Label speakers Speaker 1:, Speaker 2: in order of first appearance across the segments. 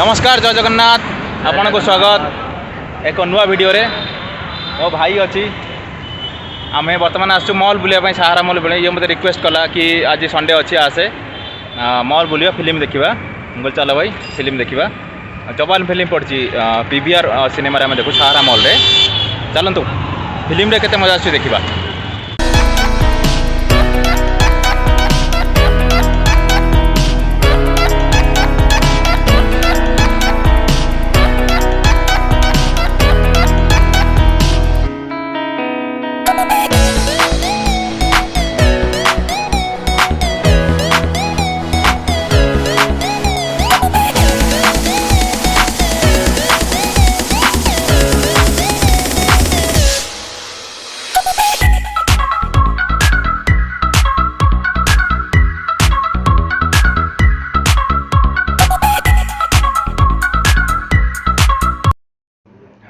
Speaker 1: नमस्कार जय जगन्नाथ आपण को स्वागत एक नुआ वीडियो रे मो भाई अच्छी आम बर्तमान आसु मॉल बुलाया सहारा मॉल बुले ये मत रिक्वेस्ट कला कि आज संडे अच्छी आसे मॉल बुलिया फिल्म देखा बोल चलो भाई फिल्म देखा जवान फिल्म पड़ी पीवीआर सिनेमा आम देखू सहारा मॉल रे चलतु फिल्म रे केते मजा आसुची देखा।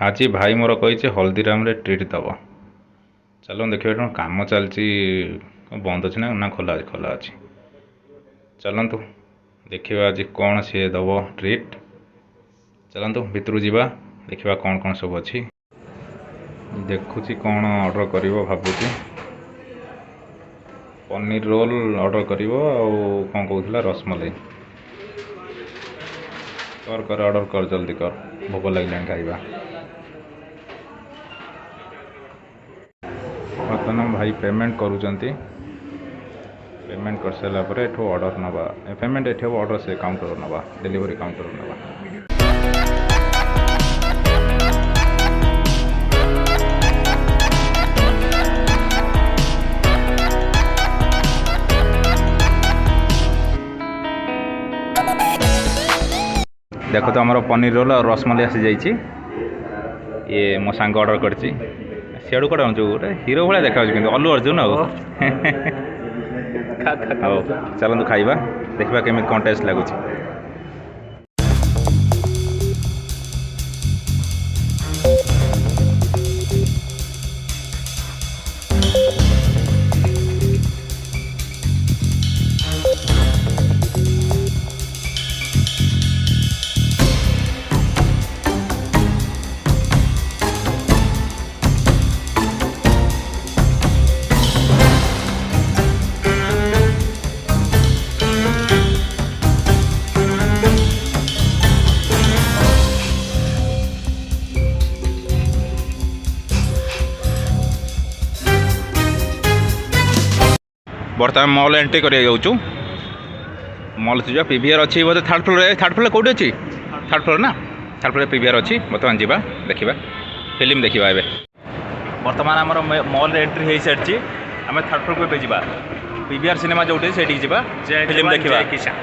Speaker 1: आज भाई मोर कही हल्दीराम रे ट्रीट दब चलो देखिए काम चलती बंद अच्छे ना खोला खोला अच्छी चलतु देखा आज कौन सी दब ट्रीट चलतु भितर जावा देखा कौन कौन सब अच्छी देखुची कौन ऑर्डर कर भावुची पनीर रोल ऑर्डर कर कौन कहला रसमलाई कर ऑर्डर कर जल्दी कर भोक लगे खाइबा। बर्तमान भाई पेमेंट करुँच पेमेंट कर सारा ऑर्डर नवा पेमेंट ये ऑर्डर से काउंटर नवा डिलीवरी काउंटर नवा। देखो तो हमारा पनीर रोल और रसमलाई आसी जाइए ये मो सांग ऑर्डर करची सियाड़ू कौन जो गोटे हीरो भाया देखा कि अल्लू अर्जुन चलतु खाइबा देखा केमी कौन टेस्ट लगुच। बर्तमान मॉल एंट्री कर मॉल जा पीवीआर अच्छी बोलते थर्ड फ्लोर कौट अच्छी थर्ड फ्लोर ना थर्ड फ्लोर पीवीआर अच्छी बर्तमान जा देखा फिल्म देखा ए बर्तमान आमर मॉल एंट्री हो सारी आम थर्ड फ्लोर को जा पीवीआर सिनेमा जो से फिल्म देखा।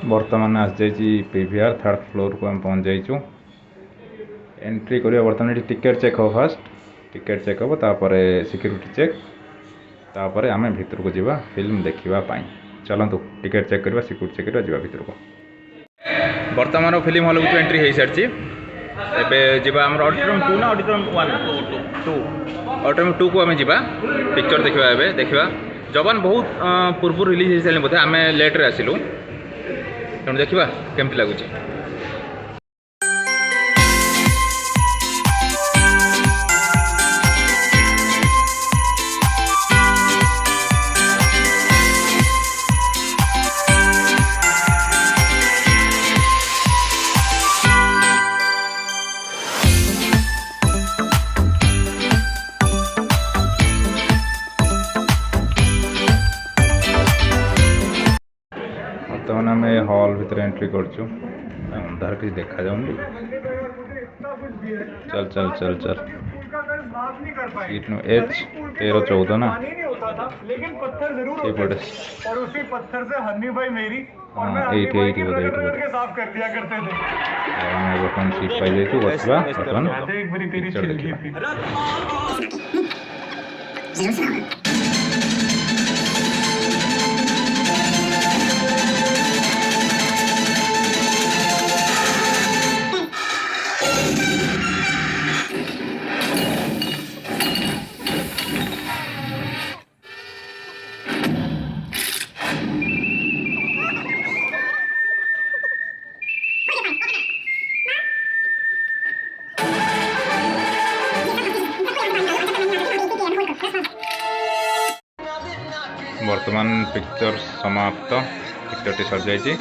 Speaker 1: बर्तमान आस जाइए पीवीआर थर्ड फ्लोर को हम पहुँच जाइचु एंट्री करिया बर्तमान टिकेट चेक हो फास्ट टिकेट चेक हो तापर सिक्यूरीटी चेक तापर आम भितर को जीवा फिल्म देखा चलतु टिकेट चेक करवा सिक्यूरीटी चेक करवा भितर को बर्तमान फिल्म हॉल को एंट्री हो सारी एवं आम ऑडिटोरियम 2 ना ऑडिटोरियम 1 2 ऑडिटोरियम 2 को आम जा पिक्चर देखा देखा जवान बहुत पूर्व रिलीज हो सारे बोधे आम लेट्रे आसिलु तेणु देखा केमती लगुच। बर्तमान आम हॉल भितर एंट्री करचु अंधार किसी देखा जाऊनी चल चल चल चल सीट नो H 13-14 ना
Speaker 2: लेकिन पत्थर जरूर होता है और उसी पत्थर से हन्नी भाई मेरी
Speaker 1: एट बोधे आम बर्तमान सीट पाई बसवा बर्तमान पिक्चर देखा बर्तमान पिक्चर समाप्त पिक्चर टी सर जाइए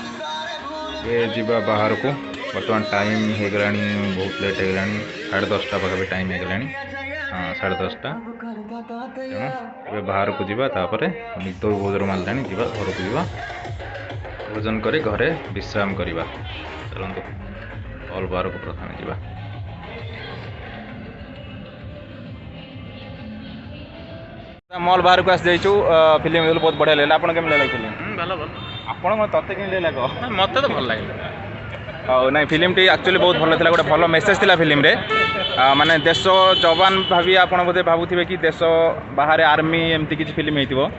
Speaker 1: ये जीवा बाहर को बर्तमान टाइम हो गला बहुत लेट हो गला 10:30 पाखे टाइम हो गला हाँ 10:30 तेणु बाहर को जीवा तापर निद बहुत मारा जीवा घर को जीवा भोजन कर घरे विश्राम करवा चलते हॉल बाहर को प्रथम जीवा मॉल बाहर को आसी जाइछु फिल्म बहुत बढ़िया लगला आपन केम लागला फिल्म भलो भलो आपन को तते केम लागो मते तो भल लागला नहीं फिल्म टी एक्चुअली बहुत भल थिला गोटे भल मेसेज थिला फिल्म रे माने देश जवान भाभी आपन बोधे भाबुथिबे कि देश बाहर आर्मी एमती किछि फिल्म हेतिबो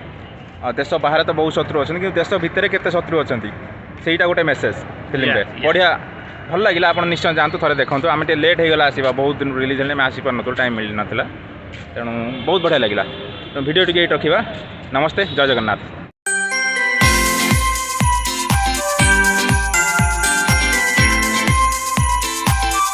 Speaker 1: देश बाहर तो बहुत शत्रु अछन कि देश भितर केते शत्रु अछंती सेटा गोटे मेसेज फिल्म रे बढ़िया भल लागला आपन निश्चय जानतु थरे देखंतु आमे टे लेट हे गला आसीबा बहुत दिन रिलीज हेले में आसी पर नतो टाइम मिल नथिला तेणु बहुत बढ़िया लगिला वीडियो टी रखा नमस्ते जय जगन्नाथ।